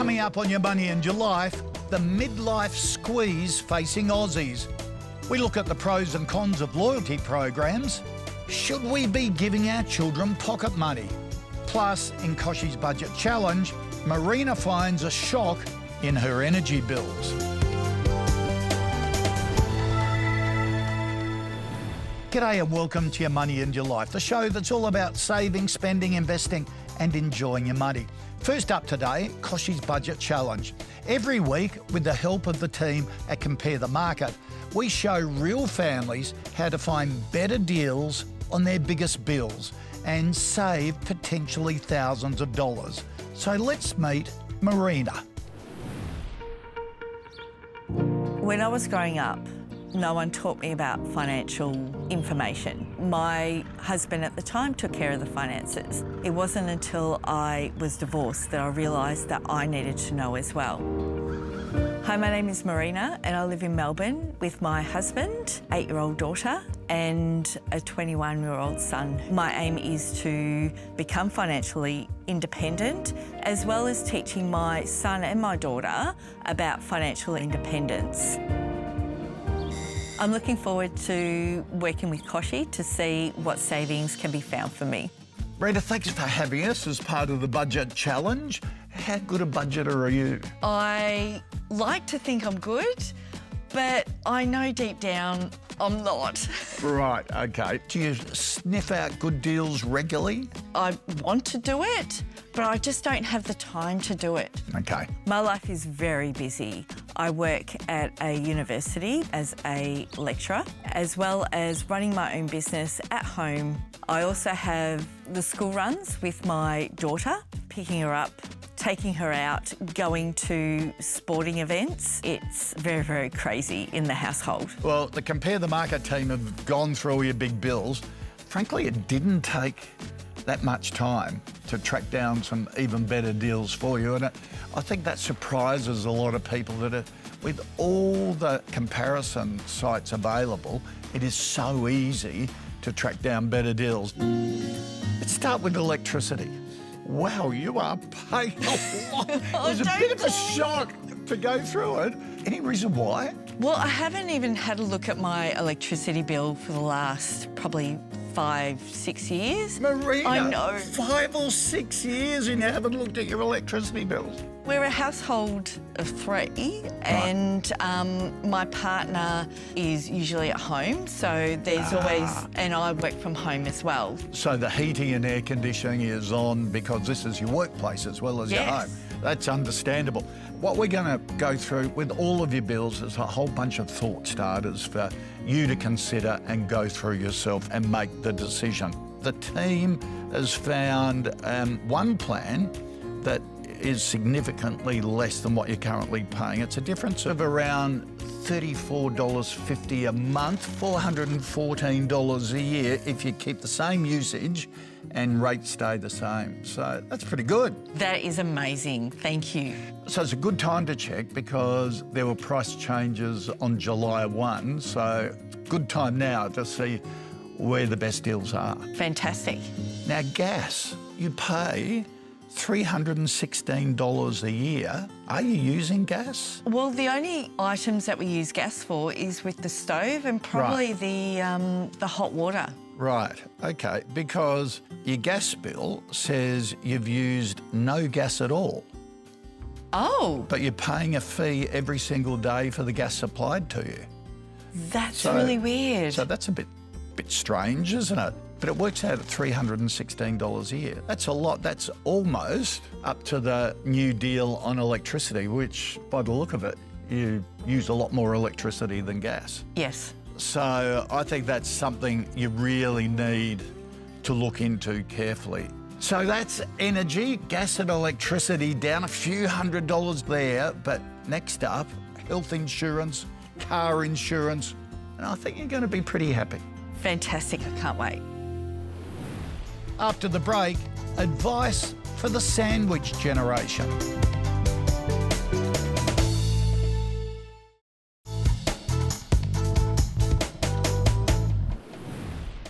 Coming up on Your Money and Your Life, the midlife squeeze facing Aussies. We look at the pros and cons of loyalty programs. Should we be giving our children pocket money? Plus, in Kochie's budget challenge, Marina finds a shock in her energy bills. G'day and welcome to Your Money and Your Life, the show that's all about saving, spending, investing and enjoying your money. First up today, Kochie's budget challenge. Every week, with the help of the team at Compare the Market, we show real families how to find better deals on their biggest bills and save potentially thousands of dollars. So let's meet Marina. When I was growing up, no one taught me about financial information. My husband at the time took care of the finances. It wasn't until I was divorced that I realised that I needed to know as well. Hi, my name is Marina and I live in Melbourne with my husband, 8-year-old daughter and a 21-year-old son. My aim is to become financially independent, as well as teaching my son and my daughter about financial independence. I'm looking forward to working with Kochie to see what savings can be found for me. Rita, thanks for having us as part of the budget challenge. How good a budgeter are you? I like to think I'm good, but I know deep down I'm not. Right, okay. Do you sniff out good deals regularly? I want to do it, but I just don't have the time to do it. Okay. My life is very busy. I work at a university as a lecturer, as well as running my own business at home. I also have the school runs with my daughter, picking her up, taking her out, going to sporting events. It's very, very crazy in the household. Well, the Compare the Market team have gone through all your big bills. Frankly, it didn't take that much time to track down some even better deals for you. And I think that surprises a lot of people that with all the comparison sites available, it is so easy to track down better deals. Let's start with electricity. Wow, you are paying a lot. It was a bit of a shock to go through it. Any reason why? Well, I haven't even had a look at my electricity bill for the last probably 5-6 years. Marina, I know. 5 or 6 years and you haven't looked at your electricity bills? We're a household of 3 and my partner is usually at home, so there's always, and I work from home as well. So the heating and air conditioning is on because this is your workplace as well as your home. That's understandable. What we're going to go through with all of your bills is a whole bunch of thought starters for you to consider and go through yourself and make the decision. The team has found one plan that is significantly less than what you're currently paying. It's a difference of around $34.50 a month, $414 a year if you keep the same usage and rates stay the same. So that's pretty good. That is amazing, thank you. So it's a good time to check because there were price changes on July 1, so good time now to see where the best deals are. Fantastic. Now gas, you pay $316 a year. Are you using gas? Well, the only items that we use gas for is with the stove and probably the hot water. Right, okay, because your gas bill says you've used no gas at all. Oh. But you're paying a fee every single day for the gas supplied to you. That's really weird. So that's a bit strange, isn't it? But it works out at $316 a year. That's a lot. That's almost up to the new deal on electricity, which, by the look of it, you use a lot more electricity than gas. Yes. So I think that's something you really need to look into carefully. So that's energy, gas and electricity down a few $100s there. But next up, health insurance, car insurance, and I think you're going to be pretty happy. Fantastic, I can't wait. After the break, advice for the sandwich generation.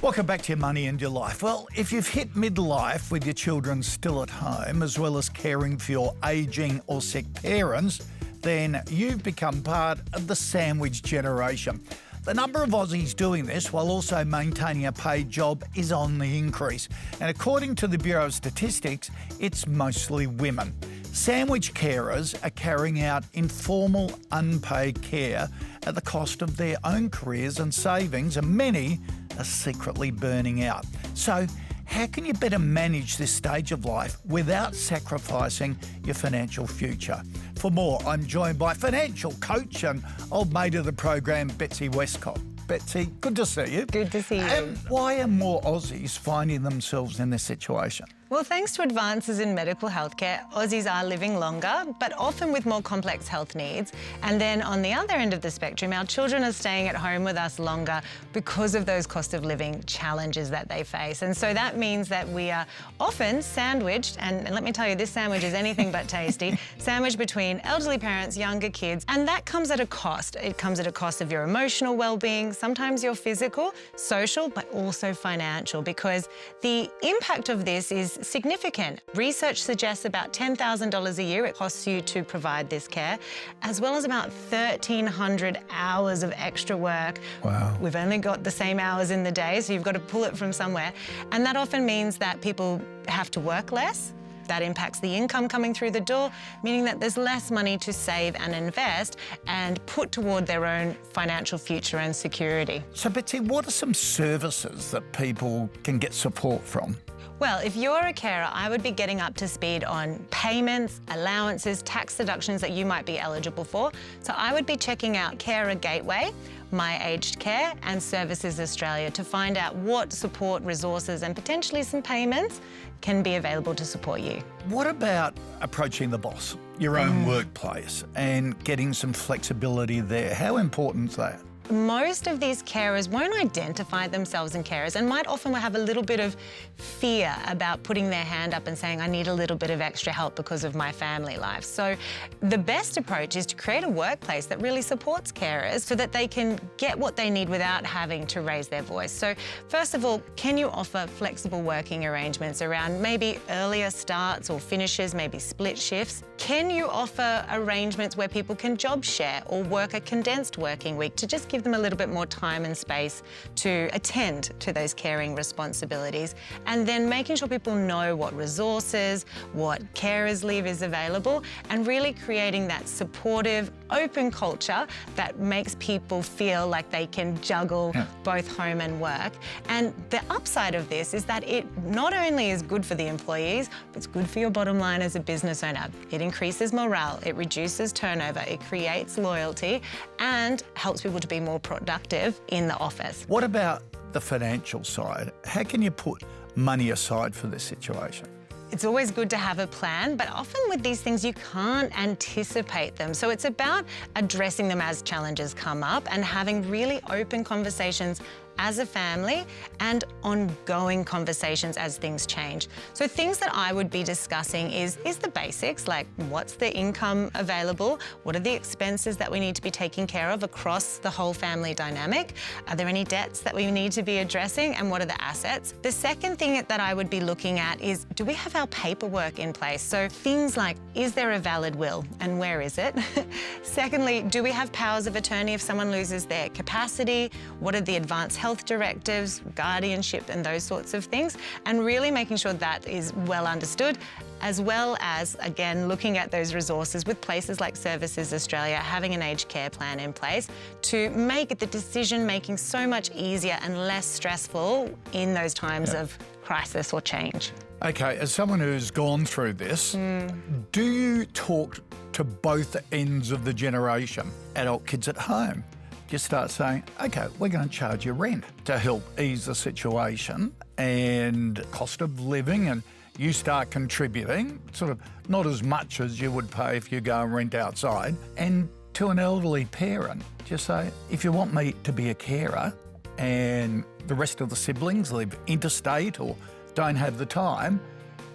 Welcome back to Your Money and Your Life. Well, if you've hit midlife with your children still at home, as well as caring for your ageing or sick parents, then you've become part of the sandwich generation. The number of Aussies doing this while also maintaining a paid job is on the increase. And according to the Bureau of Statistics, it's mostly women. Sandwich carers are carrying out informal, unpaid care at the cost of their own careers and savings, and many are secretly burning out. So, how can you better manage this stage of life without sacrificing your financial future? For more, I'm joined by financial coach and old mate of the program, Betsy Westcott. Betsy, good to see you. Good to see you. Why are more Aussies finding themselves in this situation? Well, thanks to advances in medical healthcare, Aussies are living longer, but often with more complex health needs. And then on the other end of the spectrum, our children are staying at home with us longer because of those cost of living challenges that they face. And so that means that we are often sandwiched, and let me tell you, this sandwich is anything but tasty, sandwiched between elderly parents, younger kids, and that comes at a cost. It comes at a cost of your emotional well-being, sometimes your physical, social, but also financial, because the impact of this is significant. Research suggests about $10,000 a year it costs you to provide this care, as well as about 1,300 hours of extra work. Wow. We've only got the same hours in the day, so you've got to pull it from somewhere. And that often means that people have to work less. That impacts the income coming through the door, meaning that there's less money to save and invest and put toward their own financial future and security. So, Betsy, what are some services that people can get support from? Well, if you're a carer, I would be getting up to speed on payments, allowances, tax deductions that you might be eligible for. So I would be checking out Carer Gateway, My Aged Care and Services Australia to find out what support, resources and potentially some payments can be available to support you. What about approaching the boss, your own workplace, and getting some flexibility there? How important is that? Most of these carers won't identify themselves as carers and might often have a little bit of fear about putting their hand up and saying, I need a little bit of extra help because of my family life. So the best approach is to create a workplace that really supports carers so that they can get what they need without having to raise their voice. So first of all, can you offer flexible working arrangements around maybe earlier starts or finishes, maybe split shifts? Can you offer arrangements where people can job share or work a condensed working week to just give them a little bit more time and space to attend to those caring responsibilities? And then making sure people know what resources, what carers leave is available, and really creating that supportive, open culture that makes people feel like they can juggle both home and work. And the upside of this is that it not only is good for the employees, but it's good for your bottom line as a business owner. It increases morale, it reduces turnover, it creates loyalty, and helps people to be more productive in the office. What about the financial side? How can you put money aside for this situation? It's always good to have a plan, but often with these things, you can't anticipate them. So it's about addressing them as challenges come up and having really open conversations as a family and ongoing conversations as things change. So things that I would be discussing is the basics, like what's the income available? What are the expenses that we need to be taking care of across the whole family dynamic? Are there any debts that we need to be addressing, and what are the assets? The second thing that I would be looking at is, do we have our paperwork in place? So things like, is there a valid will and where is it? Secondly, do we have powers of attorney if someone loses their capacity? What are the advanced health directives, guardianship and those sorts of things? And really making sure that is well understood, as well as, again, looking at those resources with places like Services Australia, having an aged care plan in place to make the decision-making so much easier and less stressful in those times of crisis or change. Okay, as someone who's gone through this, do you talk to both ends of the generation, adult kids at home? You start saying, okay, we're going to charge you rent to help ease the situation and cost of living, and you start contributing, sort of not as much as you would pay if you go and rent outside. And to an elderly parent, just say, if you want me to be a carer and the rest of the siblings live interstate or don't have the time,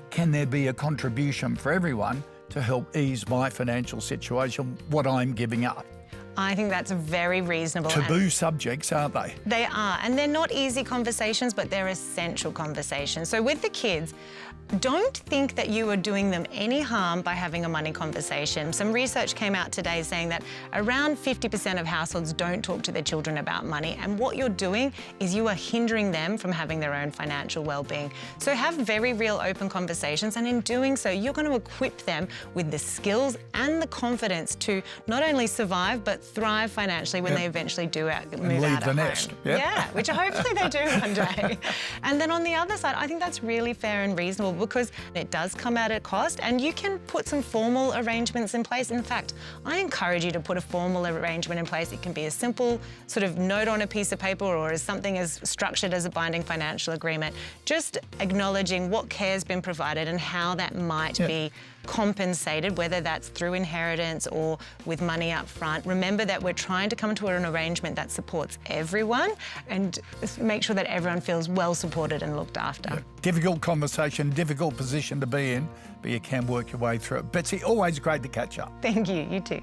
can there be a contribution for everyone to help ease my financial situation, what I'm giving up? I think that's very reasonable. Taboo subjects, aren't they? They are, and they're not easy conversations, but they're essential conversations. So with the kids, don't think that you are doing them any harm by having a money conversation. Some research came out today saying that around 50% of households don't talk to their children about money, and what you're doing is you are hindering them from having their own financial well-being. So have very real open conversations, and in doing so, you're going to equip them with the skills and the confidence to not only survive, but thrive financially when they eventually do move out of home. Yeah, which hopefully they do one day. And then on the other side, I think that's really fair and reasonable, because it does come at a cost, and you can put some formal arrangements in place. In fact, I encourage you to put a formal arrangement in place. It can be a simple sort of note on a piece of paper, or as something as structured as a binding financial agreement, just acknowledging what care's been provided and how that might be compensated, whether that's through inheritance or with money up front. Remember that we're trying to come to an arrangement that supports everyone and make sure that everyone feels well supported and looked after. Yeah. Difficult conversation, difficult position to be in, but you can work your way through it. Betsy, always great to catch up. Thank you, you too.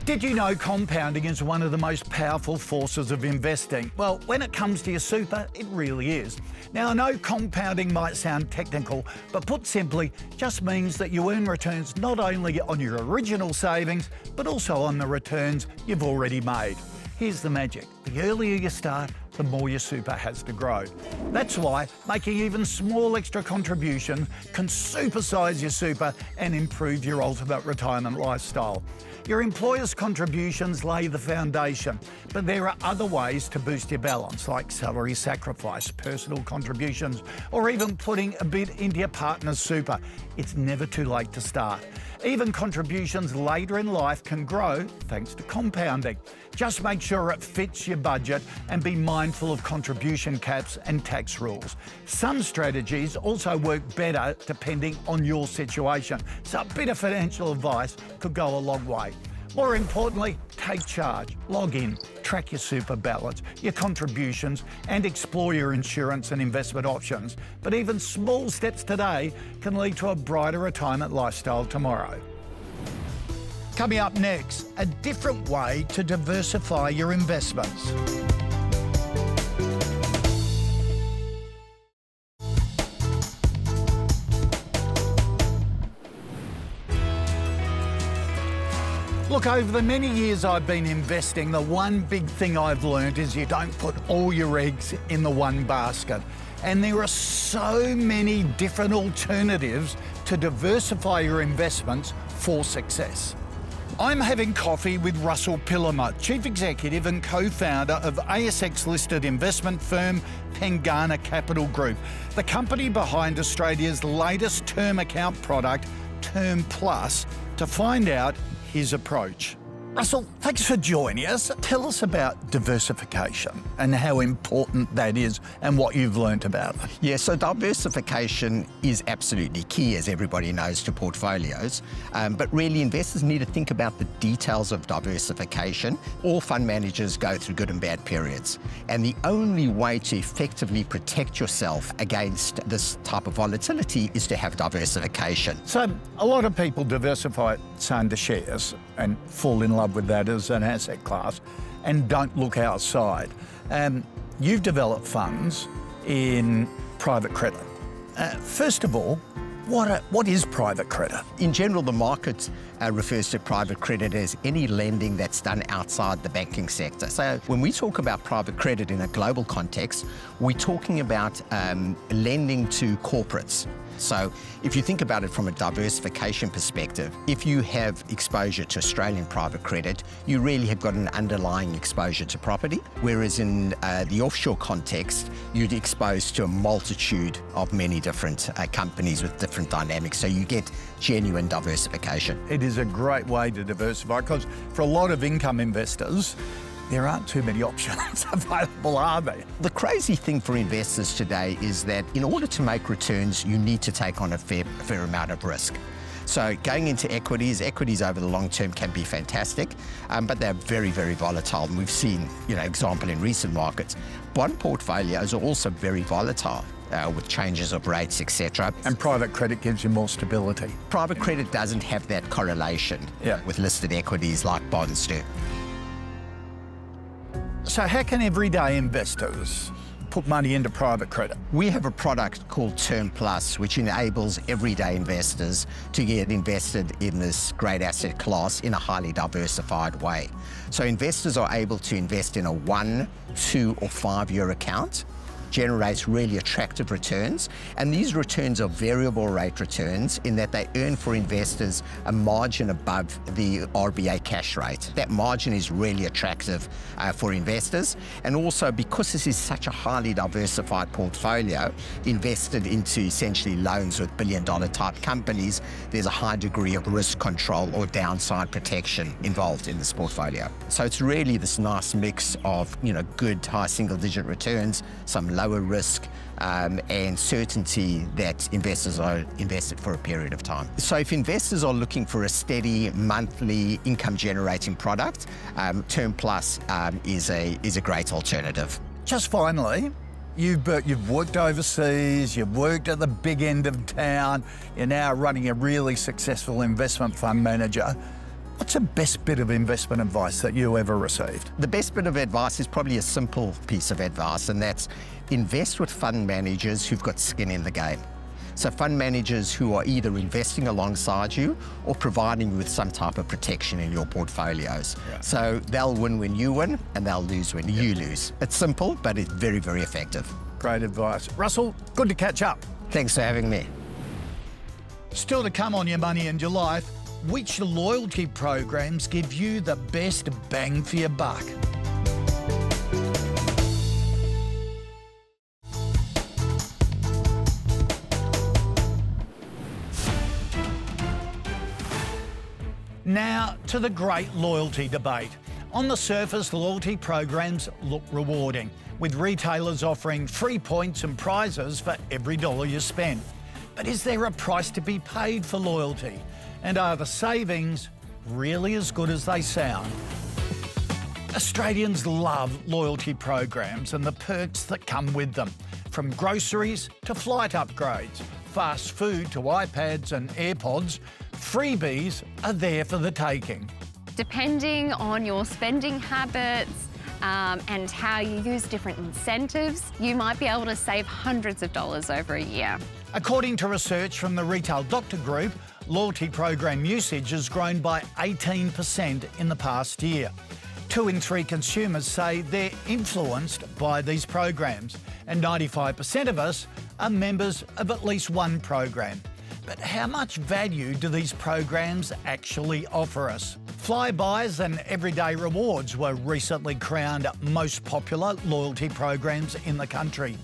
Did you know compounding is one of the most powerful forces of investing? Well, when it comes to your super, it really is. Now, I know compounding might sound technical, but put simply, just means that you earn returns not only on your original savings, but also on the returns you've already made. Here's the magic. The earlier you start, the more your super has to grow. That's why making even small extra contributions can supersize your super and improve your ultimate retirement lifestyle. Your employer's contributions lay the foundation, but there are other ways to boost your balance, like salary sacrifice, personal contributions, or even putting a bit into your partner's super. It's never too late to start. Even contributions later in life can grow thanks to compounding. Just make sure it fits your budget and be mindful of contribution caps and tax rules. Some strategies also work better depending on your situation, so a bit of financial advice could go a long way. More importantly, take charge, log in, track your super balance, your contributions, and explore your insurance and investment options. But even small steps today can lead to a brighter retirement lifestyle tomorrow. Coming up next, a different way to diversify your investments. Look, over the many years I've been investing, the one big thing I've learned is you don't put all your eggs in the one basket. And there are so many different alternatives to diversify your investments for success. I'm having coffee with Russell Pillemer, Chief Executive and co-founder of ASX-listed investment firm Pengana Capital Group, the company behind Australia's latest term account product, Term Plus, to find out his approach. Russell, thanks for joining us. Tell us about diversification and how important that is and what you've learnt about it. Yeah, so diversification is absolutely key, as everybody knows, to portfolios. But really, investors need to think about the details of diversification. All fund managers go through good and bad periods. And the only way to effectively protect yourself against this type of volatility is to have diversification. So a lot of people diversify under shares and fall in love with that as an asset class and don't look outside. You've developed funds in private credit. First of all, what is private credit? In general, the market refers to private credit as any lending that's done outside the banking sector. So when we talk about private credit in a global context, we're talking about lending to corporates. So if you think about it from a diversification perspective, if you have exposure to Australian private credit, you really have got an underlying exposure to property, whereas in the offshore context, you're exposed to a multitude of many different companies with different dynamics, so you get genuine diversification. It is a great way to diversify because for a lot of income investors, there aren't too many options available, are there? The crazy thing for investors today is that in order to make returns, you need to take on a fair amount of risk. So going into equities over the long term can be fantastic, but they're very, very volatile. And we've seen, example in recent markets. Bond portfolios are also very volatile. With changes of rates, etc. And private credit gives you more stability. Private credit doesn't have that correlation with listed equities like bonds do. So how can everyday investors put money into private credit? We have a product called Term Plus, which enables everyday investors to get invested in this great asset class in a highly diversified way. So investors are able to invest in a 1, 2 or 5 year account, generates really attractive returns, and these returns are variable rate returns in that they earn for investors a margin above the RBA cash rate. That margin is really attractive for investors, and also because this is such a highly diversified portfolio invested into essentially loans with billion-dollar type companies, there's a high degree of risk control or downside protection involved in this portfolio. So it's really this nice mix of, good high single-digit returns, some lower risk, and certainty that investors are invested for a period of time. So if investors are looking for a steady monthly income generating product, Term Plus is a great alternative. Just finally, you've worked overseas, you've worked at the big end of town, you're now running a really successful investment fund manager. What's the best bit of investment advice that you ever received? The best bit of advice is probably a simple piece of advice, and that's invest with fund managers who've got skin in the game. So fund managers who are either investing alongside you or providing you with some type of protection in your portfolios. Yeah. So they'll win when you win and they'll lose when you lose. It's simple, but it's very, very effective. Great advice. Russell, good to catch up. Thanks for having me. Still to come on Your Money and Your Life, which loyalty programs give you the best bang for your buck? Now to the great loyalty debate. On the surface, loyalty programs look rewarding, with retailers offering free points and prizes for every dollar you spend. But is there a price to be paid for loyalty? And are the savings really as good as they sound? Australians love loyalty programs and the perks that come with them, from groceries to flight upgrades, fast food to iPads and AirPods. Freebies are there for the taking. Depending on your spending habits and how you use different incentives, you might be able to save hundreds of dollars over a year. According to research from the Retail Doctor Group, loyalty program usage has grown by 18% in the past year. 2 in 3 consumers say they're influenced by these programs, and 95% of us are members of at least one program. But how much value do these programs actually offer us? Flybys and Everyday Rewards were recently crowned most popular loyalty programs in the country.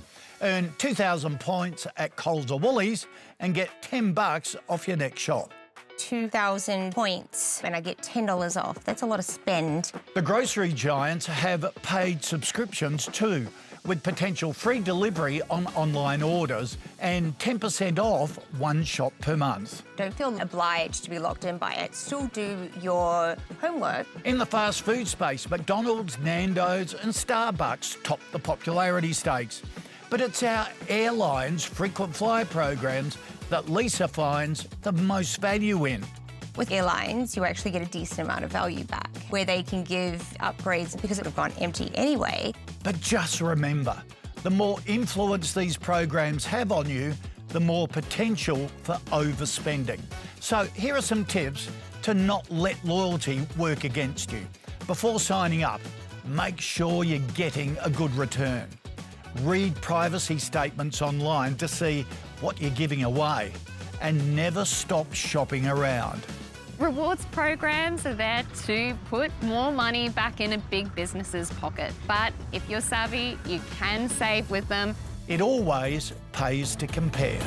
Earn 2,000 points at Coles or Woolies and get $10 off your next shop. 2,000 points and I get $10 off. That's a lot of spend. The grocery giants have paid subscriptions too, with potential free delivery on online orders and 10% off one shop per month. Don't feel obliged to be locked in by it. Still do your homework. In the fast food space, McDonald's, Nando's and Starbucks top the popularity stakes. But it's our airlines' frequent flyer programs that Lisa finds the most value in. With airlines, you actually get a decent amount of value back, where they can give upgrades because it would have gone empty anyway. But just remember, the more influence these programs have on you, the more potential for overspending. So here are some tips to not let loyalty work against you. Before signing up, make sure you're getting a good return. Read privacy statements online to see what you're giving away, and never stop shopping around. Rewards programs are there to put more money back in a big business's pocket. But if you're savvy, you can save with them. It always pays to compare.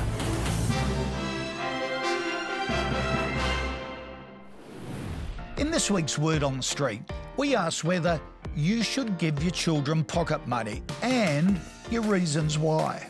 In this week's Word on the Street, we asked whether you should give your children pocket money and your reasons why.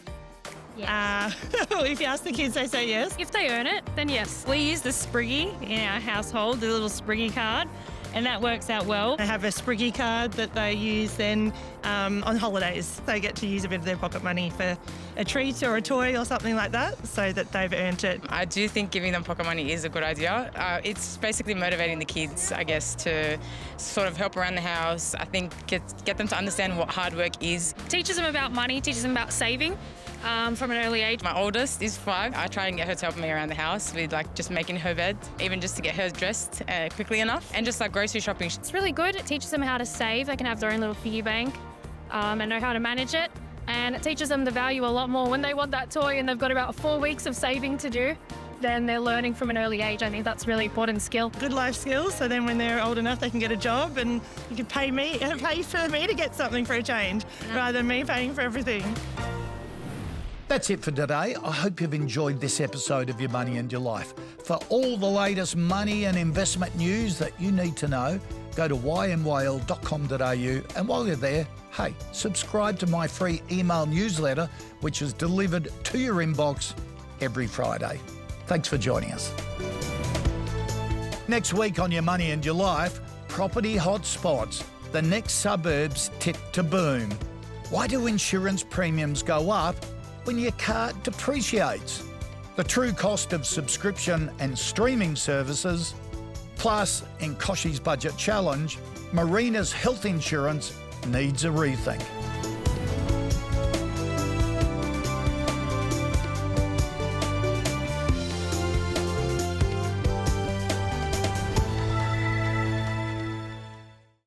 If you ask the kids, they say yes. If they earn it, then yes. We use the Spriggy in our household, the little Spriggy card, and that works out well. They have a Spriggy card that they use then on holidays. They get to use a bit of their pocket money for a treat or a toy or something like that, so that they've earned it. I do think giving them pocket money is a good idea. It's basically motivating the kids, I guess, to sort of help around the house. I think get them to understand what hard work is. Teaches them about money, teaches them about saving from an early age. My oldest is 5. I try and get her to help me around the house with like just making her bed, even just to get her dressed quickly enough, and just like grocery shopping. It's really good. It teaches them how to save. They can have their own little piggy bank and know how to manage it. And it teaches them the value a lot more. When they want that toy and they've got about 4 weeks of saving to do, then they're learning from an early age. I think that's a really important skill. Good life skills, so then when they're old enough they can get a job and you can pay for me to get something for a change, rather than me paying for everything. That's it for today. I hope you've enjoyed this episode of Your Money and Your Life. For all the latest money and investment news that you need to know, go to ymyl.com.au, and while you're there, hey, subscribe to my free email newsletter, which is delivered to your inbox every Friday. Thanks for joining us. Next week on Your Money and Your Life, property hotspots, the next suburbs tipped to boom. Why do insurance premiums go up when your car depreciates? The true cost of subscription and streaming services. Plus, in Kochie's Budget Challenge, Marina's health insurance needs a rethink.